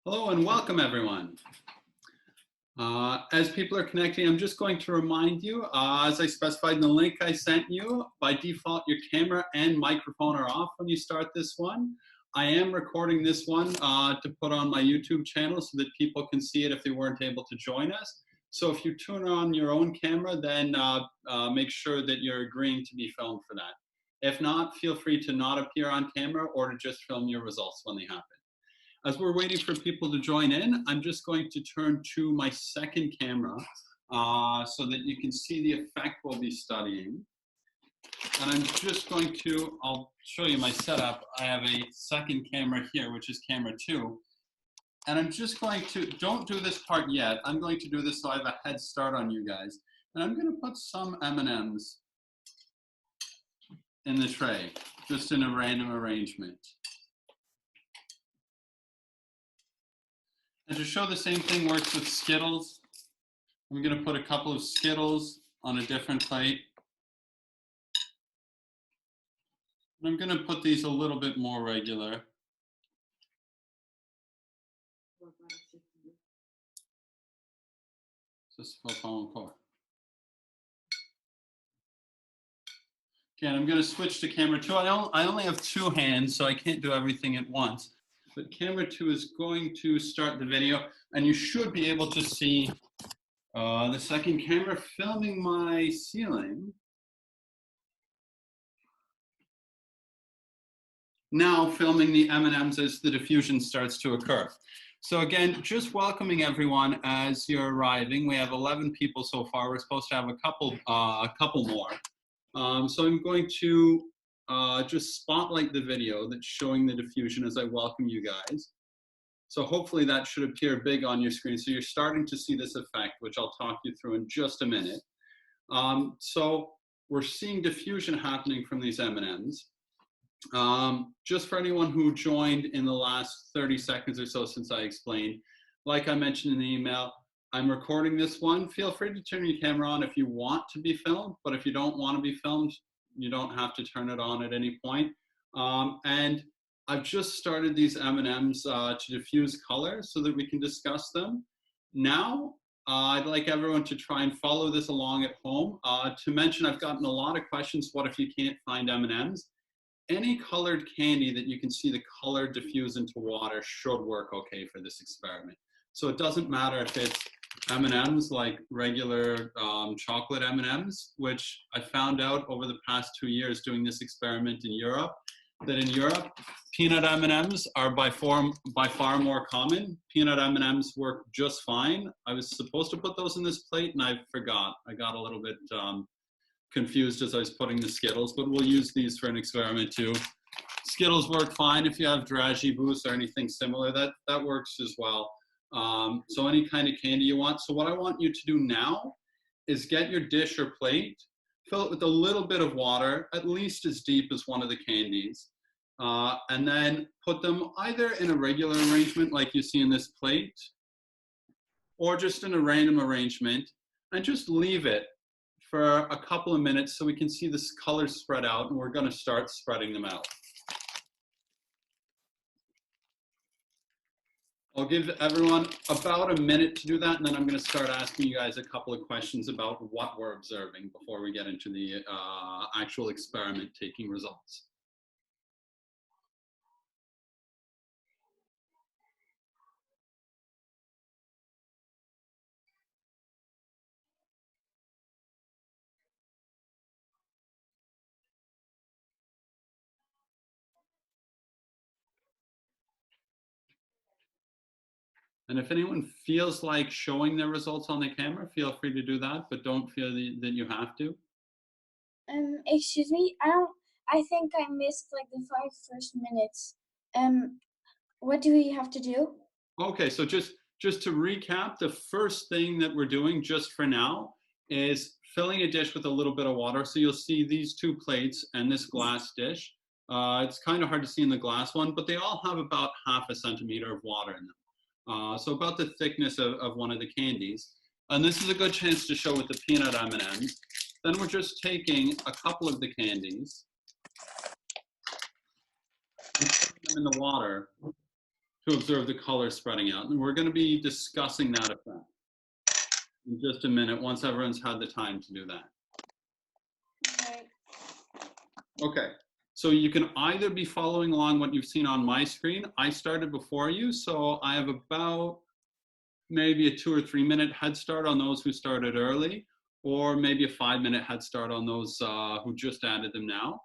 Hello and welcome everyone. As people are connecting, I'm just going to remind you, as I specified in the link I sent you, by default your camera and microphone are off when you start this one. I am recording this one to put on my YouTube channel so that people can see it if they weren't able to join us. So if you turn on your own camera, then make sure that you're agreeing to be filmed for that. If not, feel free to not appear on camera or to just film your results when they happen. As we're waiting for people to join in, I'm just going to turn to my second camera so that you can see the effect we'll be studying. And I'm just going to, I'll show you my setup. I have a second camera here, which is camera 2. And I'm just going to, don't do this part yet. I'm going to do this so I have a head start on you guys. And I'm going to put some M&Ms in the tray, just in a random arrangement. And to show the same thing works with Skittles, I'm going to put a couple of Skittles on a different plate. And I'm going to put these a little bit more regular. Again, I'm going to switch to camera 2. I only have 2 hands, so I can't do everything at once. But camera 2 is going to start the video, and you should be able to see the second camera filming my ceiling. Now filming the M&Ms as the diffusion starts to occur. So again, just welcoming everyone as you're arriving. We have 11 people so far. We're supposed to have a couple more. So I'm going to just spotlight the video that's showing the diffusion as I welcome you guys. So hopefully that should appear big on your screen. So you're starting to see this effect, which I'll talk you through in just a minute. So we're seeing diffusion happening from these M&Ms. Just for anyone who joined in the last 30 seconds or so since I explained, like I mentioned in the email, I'm recording this one. Feel free to turn your camera on if you want to be filmed, but if you don't want to be filmed, you don't have to turn it on at any point. And I've just started these M&Ms to diffuse color so that we can discuss them. Now, I'd like everyone to try and follow this along at home. To mention, I've gotten a lot of questions, what if you can't find M&Ms? Any colored candy that you can see the color diffuse into water should work okay for this experiment. So it doesn't matter if it's M&Ms like regular chocolate M&Ms, which I found out over the past 2 years doing this experiment in Europe, that in Europe, peanut M&Ms are by far more common. Peanut M&Ms work just fine. I was supposed to put those in this plate and I forgot. I got a little bit confused as I was putting the Skittles, but we'll use these for an experiment too. Skittles work fine if you have Dragy Boost or anything similar. That works as well. So any kind of candy you want. So what I want you to do now is get your dish or plate, fill it with a little bit of water, at least as deep as one of the candies, and then put them either in a regular arrangement like you see in this plate, or just in a random arrangement, and just leave it for a couple of minutes so we can see this color spread out, and we're going to start spreading them out. I'll give everyone about a minute to do that, and then I'm going to start asking you guys a couple of questions about what we're observing before we get into the actual experiment taking results. And if anyone feels like showing their results on the camera, feel free to do that, but don't feel that you have to. Excuse me, I think I missed like the 5 first minutes. What do we have to do? Okay, so just to recap, the first thing that we're doing just for now is filling a dish with a little bit of water. So you'll see these 2 plates and this glass dish. It's kind of hard to see in the glass one, but they all have about ½ centimeter of water in them. So about the thickness of one of the candies. And this is a good chance to show with the peanut M&Ms. Then we're just taking a couple of the candies and putting them in the water to observe the color spreading out. And we're going to be discussing that effect in just a minute once everyone's had the time to do that. Okay. Okay, so you can either be following along what you've seen on my screen. I started before you, so I have about maybe a 2 or 3 minute head start on those who started early, or maybe a 5-minute head start on those who just added them now.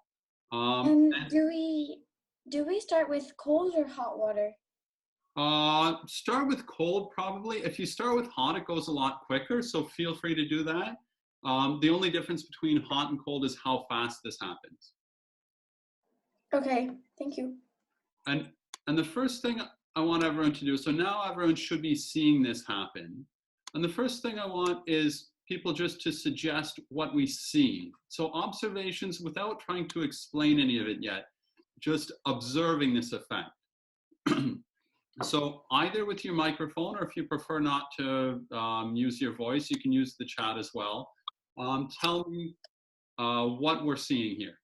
Do we start with cold or hot water? Start with cold probably. If you start with hot, it goes a lot quicker, so feel free to do that. The only difference between hot and cold is how fast this happens. Okay, thank you. And the first thing I want everyone to do, so now everyone should be seeing this happen. And the first thing I want is people just to suggest what we see. So observations without trying to explain any of it yet, just observing this effect. So either with your microphone, or if you prefer not to use your voice, you can use the chat as well. Tell me what we're seeing here.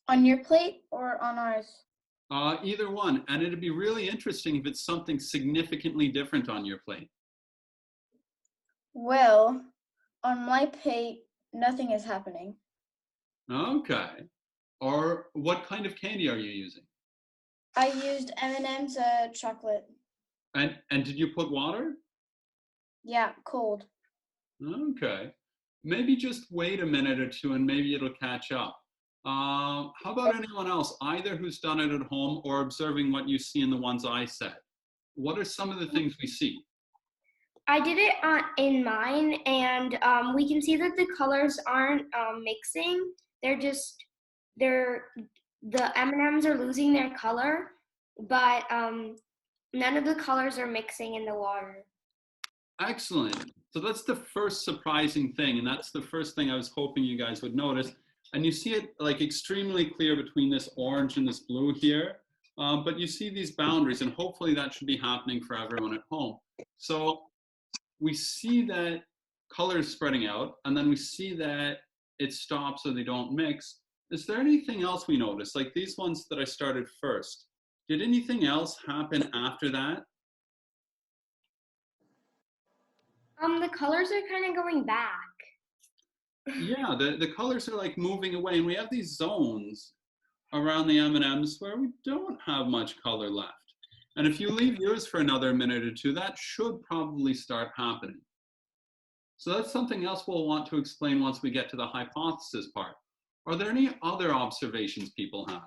On your plate or on ours? Either one, and it'd be really interesting if it's something significantly different on your plate. Well, on my plate, nothing is happening. Okay. Or what kind of candy are you using? I used M&M's chocolate. And did you put water? Yeah, cold. Okay. Maybe just wait a minute or two and maybe it'll catch up. How about anyone else, either who's done it at home or observing what you see in the ones I said? What are some of the things we see? I did it in mine, and we can see that the colors aren't mixing. The M&Ms are losing their color, but none of the colors are mixing in the water. Excellent. So that's the first surprising thing, and that's the first thing I was hoping you guys would notice. And you see it like extremely clear between this orange and this blue here, but you see these boundaries, and hopefully that should be happening for everyone at home. So we see that color is spreading out, and then we see that it stops so they don't mix. Is there anything else we noticed? Like these ones that I started first, did anything else happen after that? The colors are kind of going back. Yeah, the colors are like moving away, and we have these zones around the M&Ms where we don't have much color left. And if you leave yours for another minute or two, that should probably start happening. So that's something else we'll want to explain once we get to the hypothesis part. Are there any other observations people have?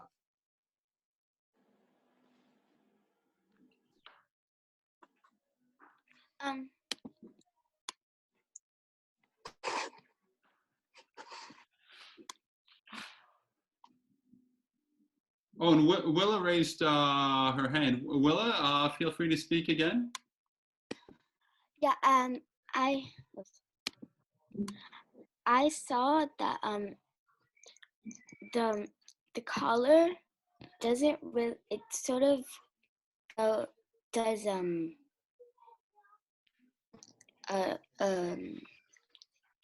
Oh, and Willa raised her hand. Willa, feel free to speak again. Yeah, I saw that the color doesn't really, it sort of does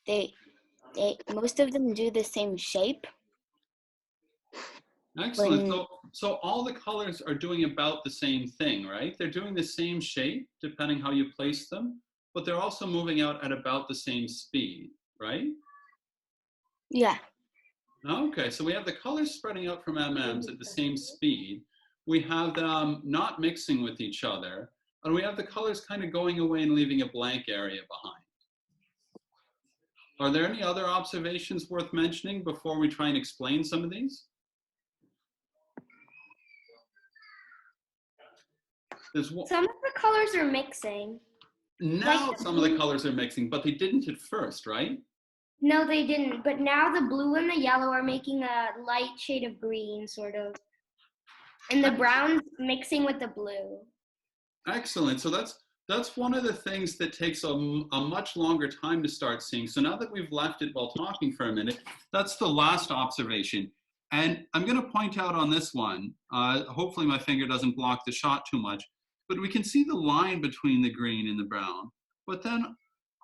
they most of them do the same shape. Excellent. So all the colors are doing about the same thing, right? They're doing the same shape depending how you place them, but they're also moving out at about the same speed, right? Yeah. Okay, so we have the colors spreading out from M&Ms at the same speed. We have them not mixing with each other, and we have the colors kind of going away and leaving a blank area behind. Are there any other observations worth mentioning before we try and explain some of these? Some of the colors are mixing. Now some of the colors are mixing, but they didn't at first, right? No, they didn't. But now the blue and the yellow are making a light shade of green, sort of. And the brown's mixing with the blue. Excellent. So that's one of the things that takes a much longer time to start seeing. So now that we've left it while talking for a minute, that's the last observation. And I'm going to point out on this one, hopefully my finger doesn't block the shot too much, but we can see the line between the green and the brown. But then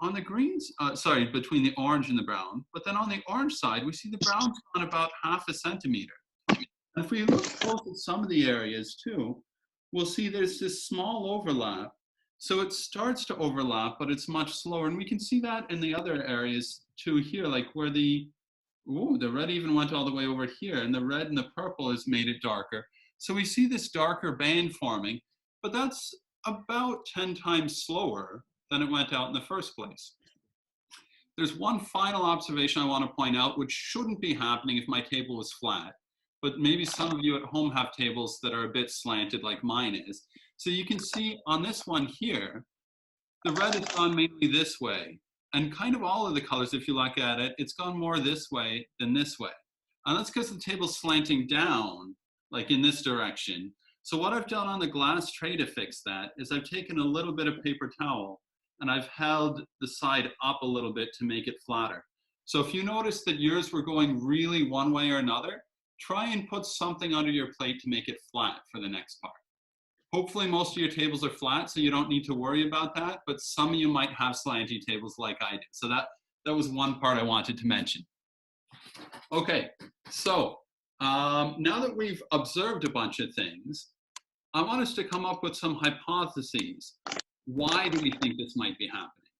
on the greens, sorry, between the orange and the brown, but then on the orange side, we see the brown's on about 0.5 centimeter. And if we look close at some of the areas too, we'll see there's this small overlap. So it starts to overlap, but it's much slower. And we can see that in the other areas too here, like where the red even went all the way over here, and the red and the purple has made it darker. So we see this darker band forming, but that's about 10 times slower than it went out in the first place. There's one final observation I want to point out, which shouldn't be happening if my table was flat, but maybe some of you at home have tables that are a bit slanted like mine is. So you can see on this one here, the red has gone mainly this way, and kind of all of the colors, if you look at it, it's gone more this way than this way. And that's because the table's slanting down, like in this direction. So what I've done on the glass tray to fix that is I've taken a little bit of paper towel and I've held the side up a little bit to make it flatter. So if you notice that yours were going really one way or another, try and put something under your plate to make it flat for the next part. Hopefully most of your tables are flat, so you don't need to worry about that, but some of you might have slanty tables like I did. So that was one part I wanted to mention. Okay, so now that we've observed a bunch of things, I want us to come up with some hypotheses. Why do we think this might be happening?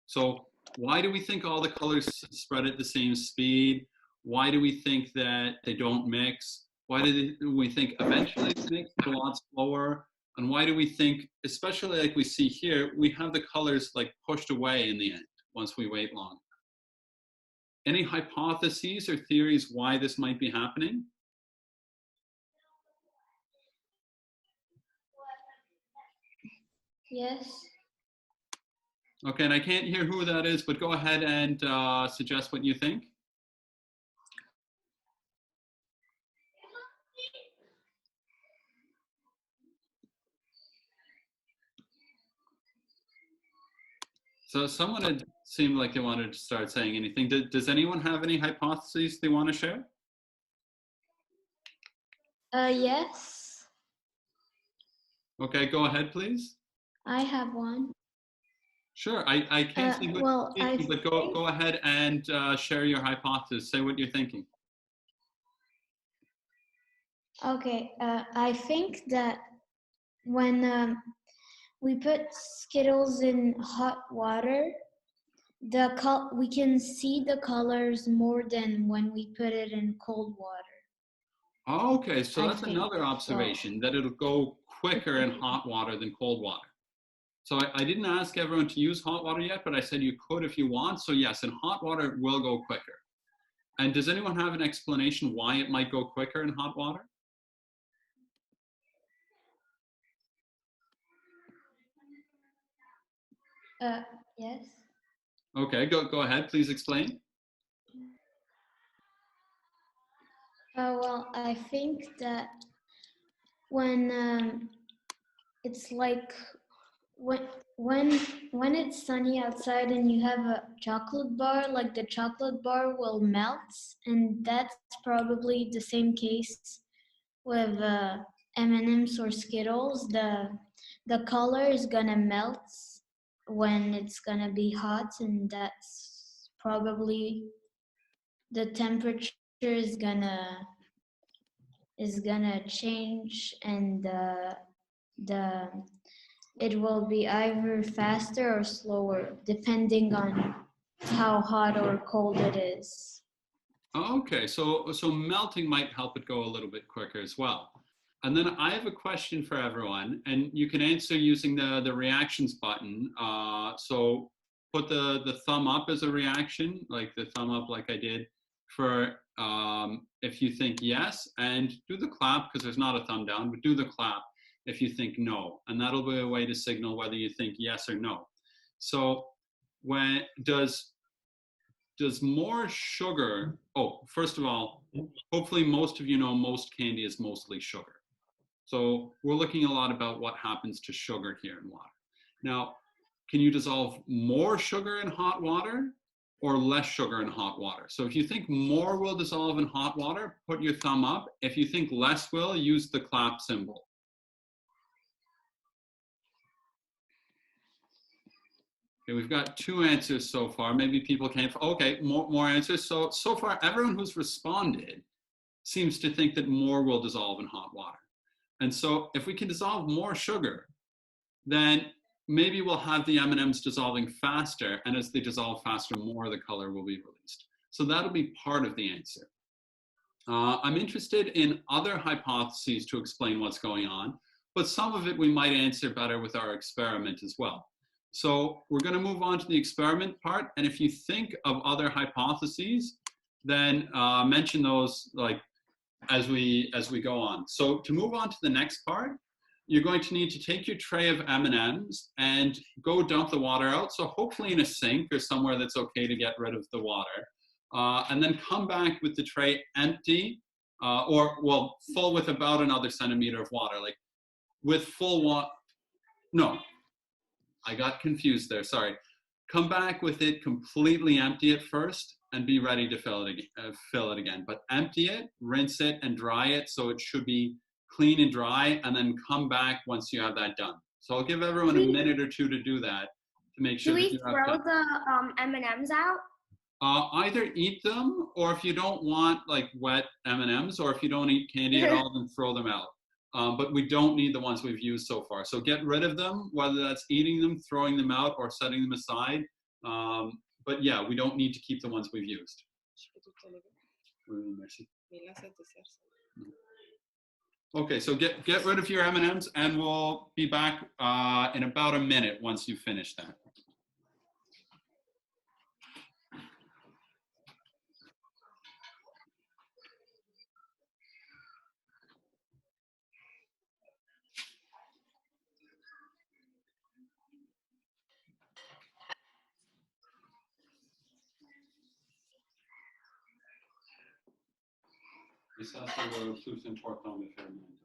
So why do we think all the colors spread at the same speed? Why do we think that they don't mix? Why do we think eventually they mix a lot slower? And why do we think, especially like we see here, we have the colors like pushed away in the end once we wait long? Any hypotheses or theories why this might be happening? Yes. Okay, and I can't hear who that is, but go ahead and suggest what you think. So someone had seemed like they wanted to start saying anything. Does anyone have any hypotheses they want to share? Yes, Okay, go ahead, please. I have one. Sure, I can't see who well, I but go ahead and share your hypothesis. Say what you're thinking. Okay, I think that when we put Skittles in hot water, we can see the colors more than when we put it in cold water. Okay, so I that's think another observation, that it'll go quicker in hot water than cold water. So I didn't ask everyone to use hot water yet, but I said you could if you want. So yes, in hot water, it will go quicker. And does anyone have an explanation why it might go quicker in hot water? Yes. Okay, go ahead, please explain. Well, I think that when it's like when it's sunny outside and you have a chocolate bar, like the chocolate bar will melt, and that's probably the same case with M&Ms or Skittles. The color is gonna melt when it's gonna be hot, and that's probably the temperature is gonna change, and it will be either faster or slower depending on how hot or cold it is. Okay, so melting might help it go a little bit quicker as well. And then I have a question for everyone, and you can answer using the reactions button. So put the thumb up as a reaction, like the thumb up like I did, for if you think yes, and do the clap, because there's not a thumb down, but do the clap if you think no. And that'll be a way to signal whether you think yes or no. So when does more sugar, first of all, hopefully most of you know most candy is mostly sugar. So we're looking a lot about what happens to sugar here in water. Now, can you dissolve more sugar in hot water or less sugar in hot water? So if you think more will dissolve in hot water, put your thumb up. If you think less will, use the clap symbol. Okay, we've got 2 answers so far. Maybe people can't, okay, more answers. So far, everyone who's responded seems to think that more will dissolve in hot water. And so if we can dissolve more sugar, then maybe we'll have the M&Ms dissolving faster, and as they dissolve faster, more of the color will be released. So that'll be part of the answer. I'm interested in other hypotheses to explain what's going on, but some of it we might answer better with our experiment as well. So we're going to move on to the experiment part, and if you think of other hypotheses, then mention those like as we go on. So to move on to the next part, you're going to need to take your tray of M&Ms and go dump the water out. So hopefully in a sink or somewhere that's okay to get rid of the water. And then come back with the tray empty, or well, full with about another centimeter of water, like with full water. No, I got confused there, sorry. Come back with it completely empty at first and be ready to fill it again. But empty it, rinse it, and dry it so it should be clean and dry, and then come back once you have that done. So I'll give everyone a minute or two to do that to make sure Do that we you have throw done. the M&Ms out? Either eat them, or if you don't want like wet M&Ms, or if you don't eat candy at all, then throw them out. But we don't need the ones we've used so far. So get rid of them, whether that's eating them, throwing them out, or setting them aside. But yeah, we don't need to keep the ones we've used. Okay, so get rid of your M&Ms, and we'll be back in about a minute once you finish that. Et ça, c'est le plus important de faire maintenant.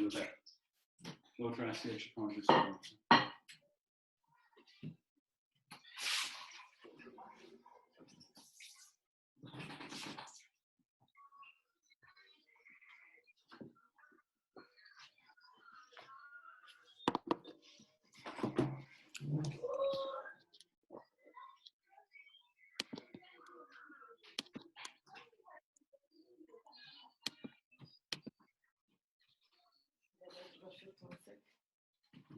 Le vert. L'autre assiette, je prends juste l'autre.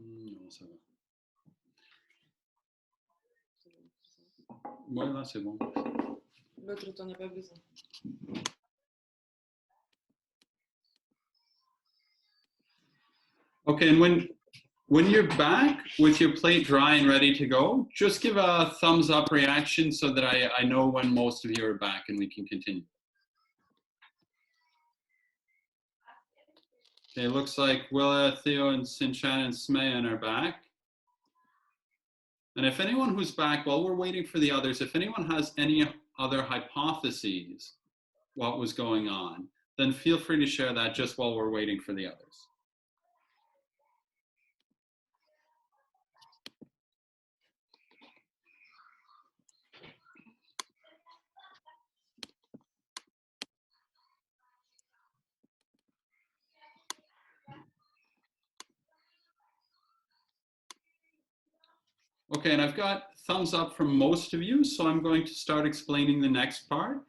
Non, ça va. Ouais, là, c'est bon. L'autre, t'en as pas besoin. Okay, and when you're back with your plate dry and ready to go, just give a thumbs up reaction so that I know when most of you are back and we can continue. Okay, it looks like Willa, Theo, and Sinchan and Smayan are back. And if anyone who's back, while we're waiting for the others, if anyone has any other hypotheses what was going on, then feel free to share that just while we're waiting for the others. Okay, and I've got thumbs up from most of you, so I'm going to start explaining the next part.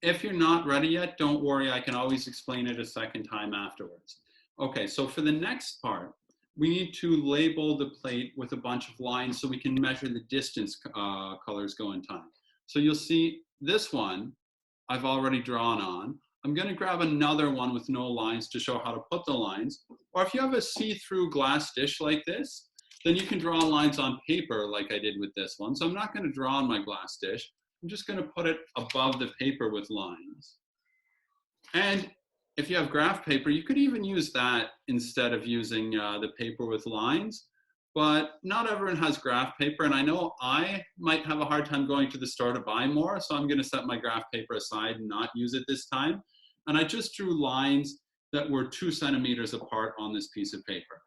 If you're not ready yet, don't worry, I can always explain it a second time afterwards. Okay, so for the next part, we need to label the plate with a bunch of lines so we can measure the distance colors go in time. So you'll see this one I've already drawn on. I'm going to grab another one with no lines to show how to put the lines. Or if you have a see-through glass dish like this, then you can draw lines on paper like I did with this one. So I'm not going to draw on my glass dish. I'm just going to put it above the paper with lines. And if you have graph paper, you could even use that instead of using the paper with lines. But not everyone has graph paper, and I know I might have a hard time going to the store to buy more, so I'm going to set my graph paper aside and not use it this time. And I just drew lines that were 2 centimeters apart on this piece of paper.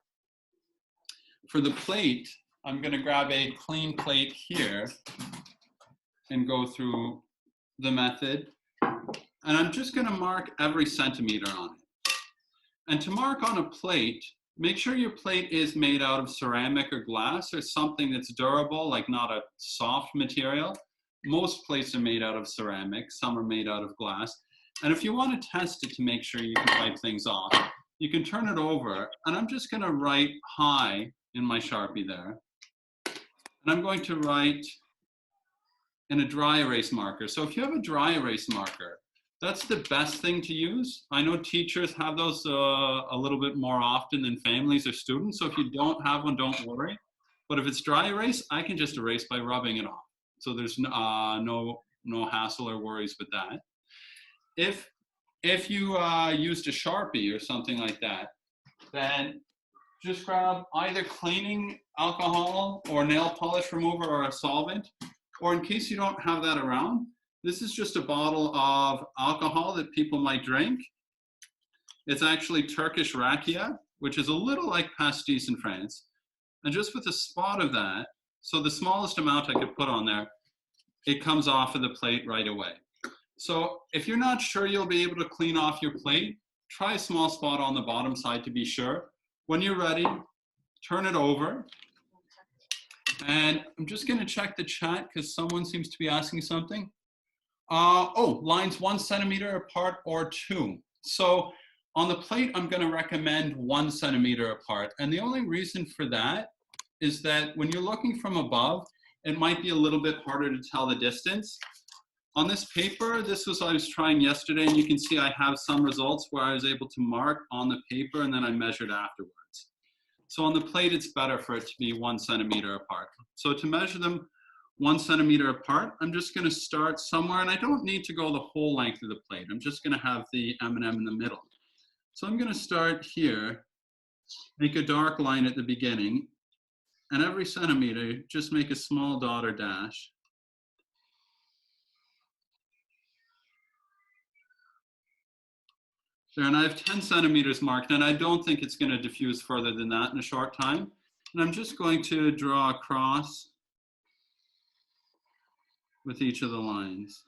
For the plate, I'm going to grab a clean plate here and go through the method. And I'm just going to mark every centimeter on it. And to mark on a plate, make sure your plate is made out of ceramic or glass or something that's durable, like not a soft material. Most plates are made out of ceramic, some are made out of glass. And if you want to test it to make sure you can wipe things off, you can turn it over, and I'm just going to write high in my Sharpie there. And I'm going to write in a dry erase marker. So if you have a dry erase marker, that's the best thing to use. I know teachers have those a little bit more often than families or students. So if you don't have one, don't worry. But if it's dry erase, I can just erase by rubbing it off. So there's no hassle or worries with that. If you used a Sharpie or something like that, then just grab either cleaning alcohol or nail polish remover or a solvent. Or in case you don't have that around, this is just a bottle of alcohol that people might drink. It's actually Turkish rakia, which is a little like pastis in France. And just with a spot of that, so the smallest amount I could put on there, it comes off of the plate right away. So if you're not sure you'll be able to clean off your plate, try a small spot on the bottom side to be sure. When you're ready, turn it over. And I'm just going to check the chat because someone seems to be asking something. Oh, lines 1 centimeter apart or 2. So on the plate, I'm going to recommend 1 centimeter apart. And the only reason for that is that when you're looking from above, it might be a little bit harder to tell the distance. On this paper, this was what I was trying yesterday, and you can see I have some results where I was able to mark on the paper and then I measured afterwards. So on the plate, it's better for it to be 1 centimeter apart. So to measure them 1 centimeter apart, I'm just going to start somewhere, and I don't need to go the whole length of the plate. I'm just going to have the M&M in the middle. So I'm going to start here, make a dark line at the beginning, and every centimeter, just make a small dot or dash. There, and I have 10 centimeters marked, and I don't think it's going to diffuse further than that in a short time. And I'm just going to draw a cross with each of the lines.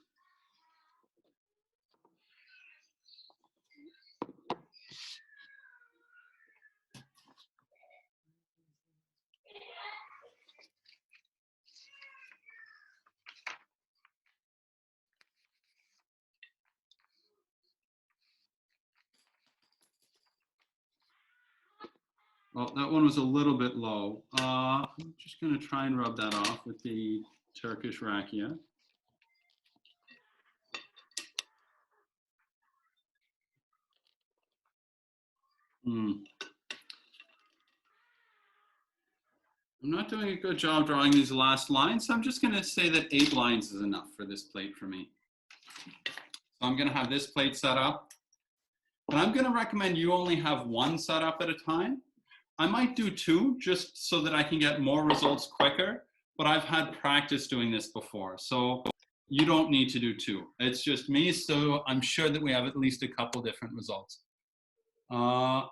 Well, that one was a little bit low. I'm just going to try and rub that off with the Turkish rakia. I'm not doing a good job drawing these last lines, so I'm just going to say that 8 lines is enough for this plate for me. So I'm going to have this plate set up. And I'm going to recommend you only have 1 set up at a time. I might do 2 just so that I can get more results quicker, but I've had practice doing this before. So you don't need to do 2. It's just me, so I'm sure that we have at least a couple different results. On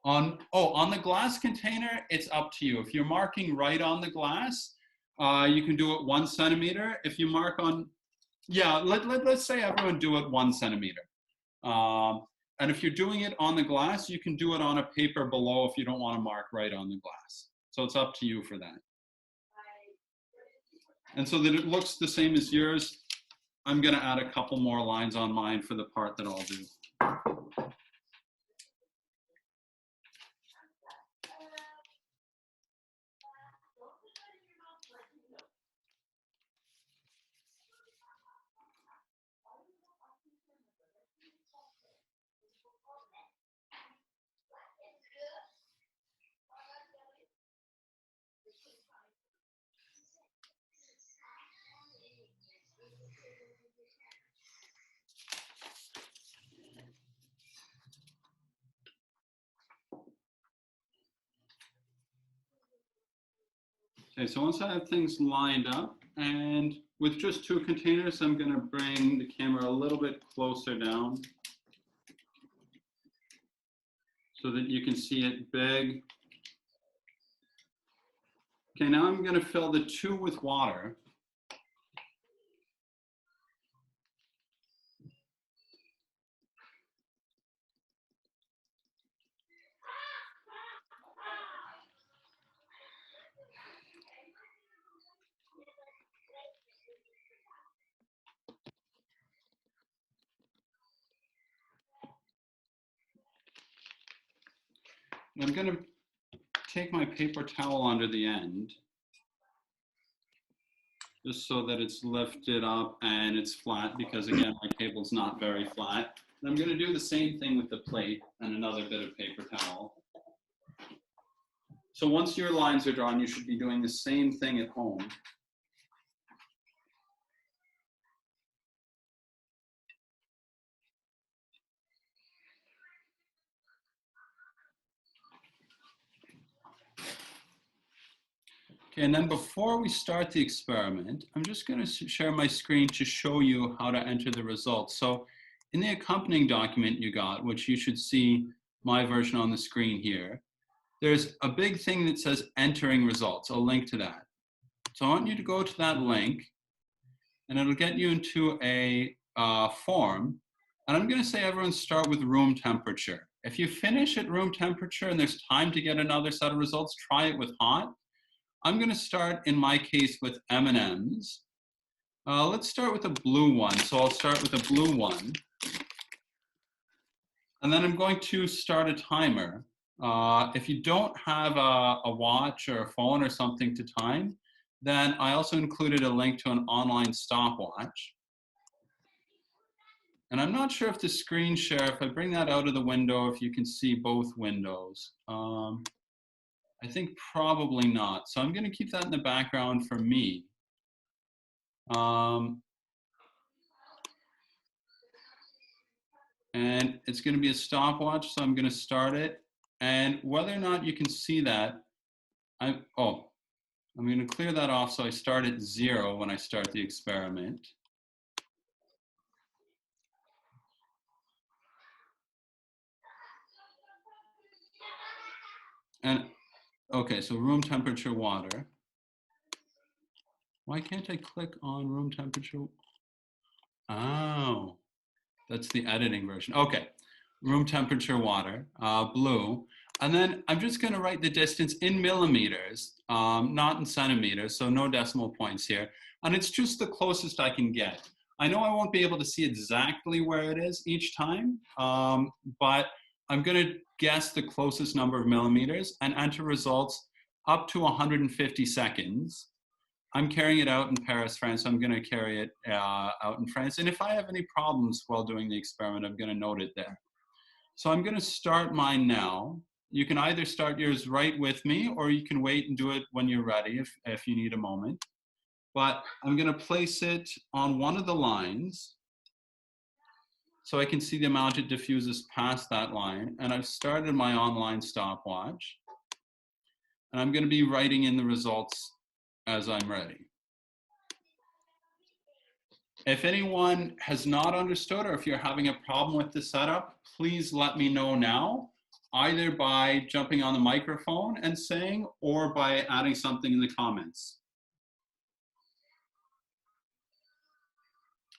the glass container, it's up to you. If you're marking right on the glass, you can do it 1 centimeter. If you mark on, yeah, let's say everyone do it 1 centimeter. And if you're doing it on the glass, you can do it on a paper below if you don't want to mark right on the glass. So it's up to you for that. And so that it looks the same as yours, I'm going to add a couple more lines on mine for the part that I'll do. Okay, so once I have things lined up, and with just 2 containers, I'm going to bring the camera a little bit closer down so that you can see it big. Okay, now I'm going to fill the 2 with water. I'm going to take my paper towel under the end, just so that it's lifted up and it's flat, because again, my table's not very flat. And I'm going to do the same thing with the plate and another bit of paper towel. So once your lines are drawn, you should be doing the same thing at home. Okay, and then before we start the experiment, I'm just going to share my screen to show you how to enter the results. So in the accompanying document you got, which you should see my version on the screen here, there's a big thing that says entering results. I'll link to that. So I want you to go to that link, and it'll get you into a form. And I'm going to say everyone start with room temperature. If you finish at room temperature and there's time to get another set of results, try it with hot. I'm going to start, in my case, with M&Ms. Let's start with a blue one. So I'll start with a blue one. And then I'm going to start a timer. If you don't have a watch or a phone or something to time, then I also included a link to an online stopwatch. And I'm not sure if the screen share, if I bring that out of the window, if you can see both windows. I think probably not. So I'm going to keep that in the background for me. And it's going to be a stopwatch, so I'm going to start it. And whether or not you can see that, I'm going to clear that off so I start at 0 when I start the experiment. And okay, so room temperature water. Why can't I click on room temperature? Oh, that's the editing version. Okay, room temperature water, blue. And then I'm just going to write the distance in millimeters, not in centimeters, so no decimal points here. And it's just the closest I can get. I know I won't be able to see exactly where it is each time, but I'm going to guess the closest number of millimeters and enter results up to 150 seconds. I'm carrying it out in Paris, France. So I'm going to carry it out in France. And if I have any problems while doing the experiment, I'm going to note it there. So I'm going to start mine now. You can either start yours right with me, or you can wait and do it when you're ready if you need a moment. But I'm going to place it on one of the lines so I can see the amount it diffuses past that line. And I've started my online stopwatch. And I'm going to be writing in the results as I'm ready. If anyone has not understood, or if you're having a problem with the setup, please let me know now, either by jumping on the microphone and saying, or by adding something in the comments.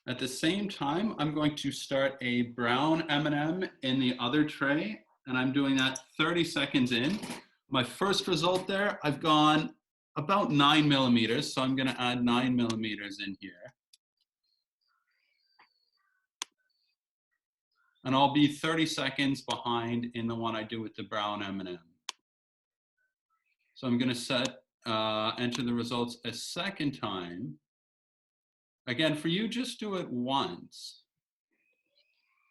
At the same time, I'm going to start a brown M&M in the other tray, and I'm doing that 30 seconds in. My first result there, I've gone about 9 millimeters, so I'm going to add 9 millimeters in here. And I'll be 30 seconds behind in the one I do with the brown M&M. So I'm going to enter the results a second time. Again, for you, just do it once.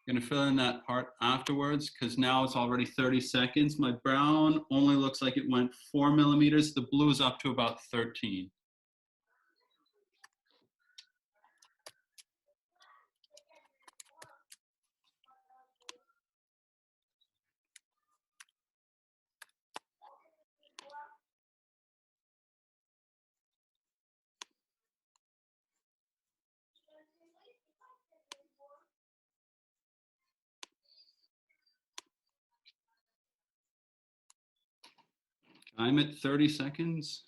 I'm going to fill in that part afterwards, because now it's already 30 seconds. My brown only looks like it went 4 millimeters. The blue is up to about 13. I'm at 30 seconds.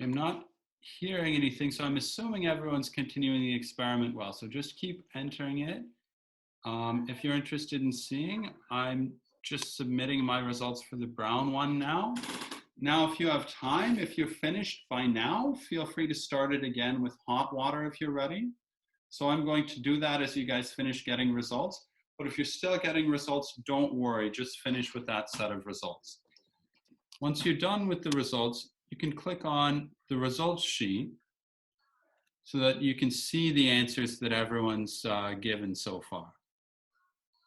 I'm not hearing anything, so I'm assuming everyone's continuing the experiment well. So just keep entering it. If you're interested in seeing, I'm just submitting my results for the brown one now. Now, if you have time, if you're finished by now, feel free to start it again with hot water if you're ready. So I'm going to do that as you guys finish getting results. But if you're still getting results, don't worry, just finish with that set of results. Once you're done with the results, you can click on the results sheet so that you can see the answers that everyone's given so far.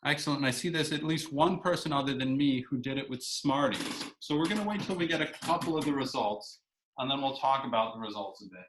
Excellent, and I see there's at least one person other than me who did it with Smarties. So we're gonna wait till we get a couple of the results, and then we'll talk about the results a bit.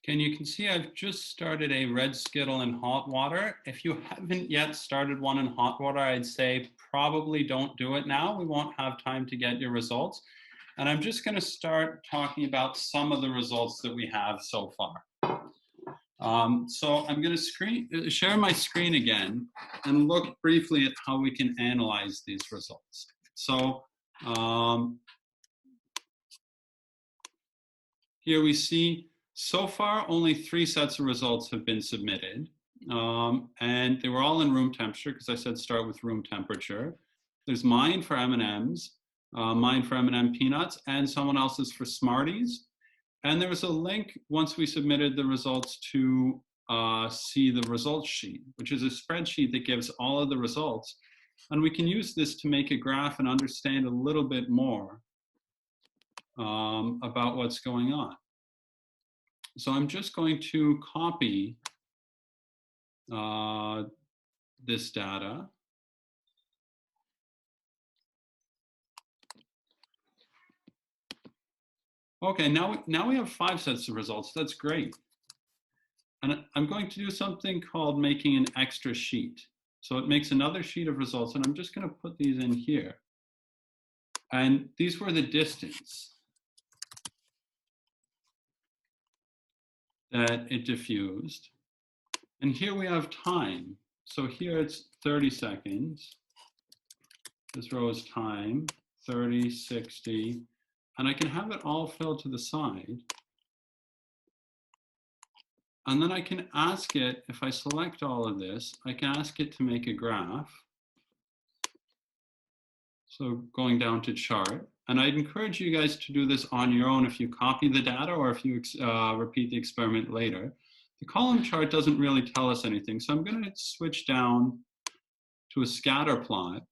And you can see I've just started a red Skittle in hot water. If you haven't yet started one in hot water, I'd say probably don't do it now. We won't have time to get your results. And I'm just going to start talking about some of the results that we have so far. So I'm going to share my screen again and look briefly at how we can analyze these results. So here we see so far only 3 sets of results have been submitted. And they were all in room temperature because I said start with room temperature. There's mine for M&Ms, mine for M&M peanuts, and someone else's for Smarties. And there was a link once we submitted the results to see the results sheet, which is a spreadsheet that gives all of the results. And we can use this to make a graph and understand a little bit more about what's going on. So I'm just going to copy this data. Okay, now we have 5 sets of results. That's great. And I'm going to do something called making an extra sheet. So it makes another sheet of results, and I'm just going to put these in here. And these were the distance that it diffused. And here we have time. So here it's 30 seconds. This row is time, 30, 60. And I can have it all filled to the side. And then I can ask it, if I select all of this, I can ask it to make a graph. So going down to chart. And I'd encourage you guys to do this on your own if you copy the data or if you repeat the experiment later. The column chart doesn't really tell us anything. So I'm going to switch down to a scatter plot.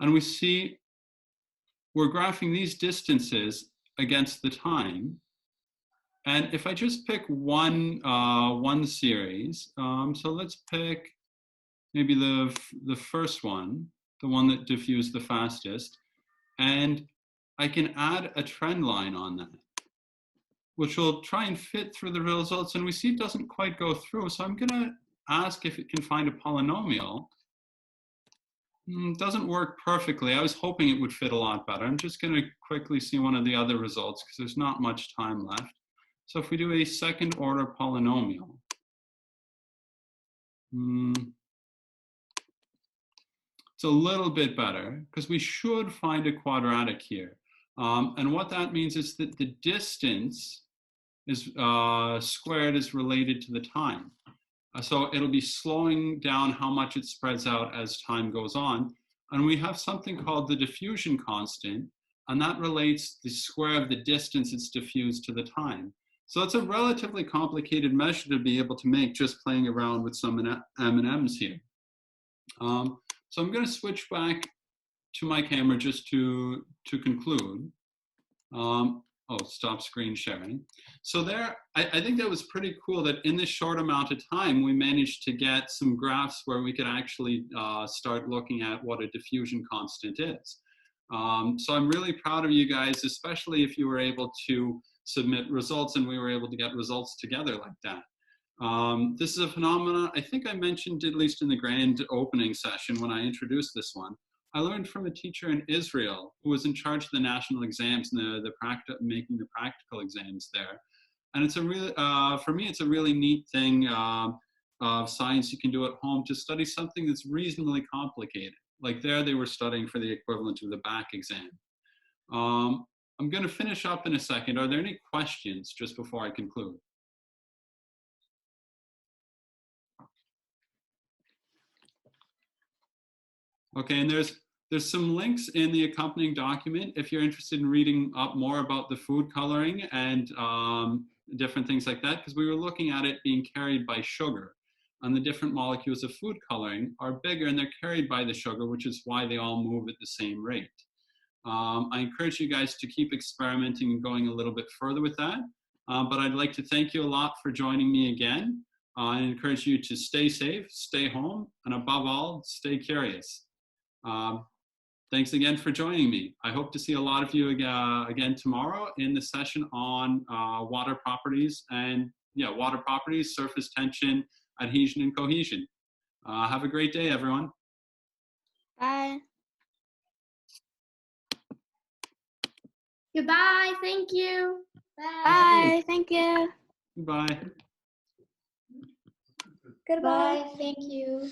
And we see we're graphing these distances against the time. And if I just pick one series, so let's pick maybe the first one, the one that diffused the fastest, and I can add a trend line on that, which will try and fit through the results. And we see it doesn't quite go through. So I'm gonna ask if it can find a polynomial. Doesn't work perfectly. I was hoping it would fit a lot better. I'm just gonna quickly see one of the other results because there's not much time left. So if we do a second order polynomial, it's a little bit better because we should find a quadratic here. And what that means is that the distance is squared is related to the time. So it'll be slowing down how much it spreads out as time goes on. And we have something called the diffusion constant, and that relates the square of the distance it's diffused to the time. So it's a relatively complicated measure to be able to make just playing around with some M&Ms here. So I'm going to switch back to my camera just to conclude. Stop screen sharing. So there, I think that was pretty cool that in this short amount of time, we managed to get some graphs where we could actually start looking at what a diffusion constant is. So I'm really proud of you guys, especially if you were able to submit results and we were able to get results together like that. This is a phenomenon I think I mentioned at least in the grand opening session when I introduced this one. I learned from a teacher in Israel who was in charge of the national exams and making the practical exams there. And it's a really, for me, it's a really neat thing of science you can do at home to study something that's reasonably complicated. Like there, they were studying for the equivalent of the back exam. I'm going to finish up in a second. Are there any questions just before I conclude? Okay, and there's some links in the accompanying document if you're interested in reading up more about the food coloring and different things like that, because we were looking at it being carried by sugar. And the different molecules of food coloring are bigger and they're carried by the sugar, which is why they all move at the same rate. I encourage you guys to keep experimenting and going a little bit further with that. But I'd like to thank you a lot for joining me again. I encourage you to stay safe, stay home, and above all, stay curious. Thanks again for joining me. I hope to see a lot of you again tomorrow in the session on water properties and water properties, surface tension, adhesion, and cohesion. Have a great day, everyone. Bye. Goodbye. Thank you. Bye. Thank you. Goodbye. Goodbye. Thank you.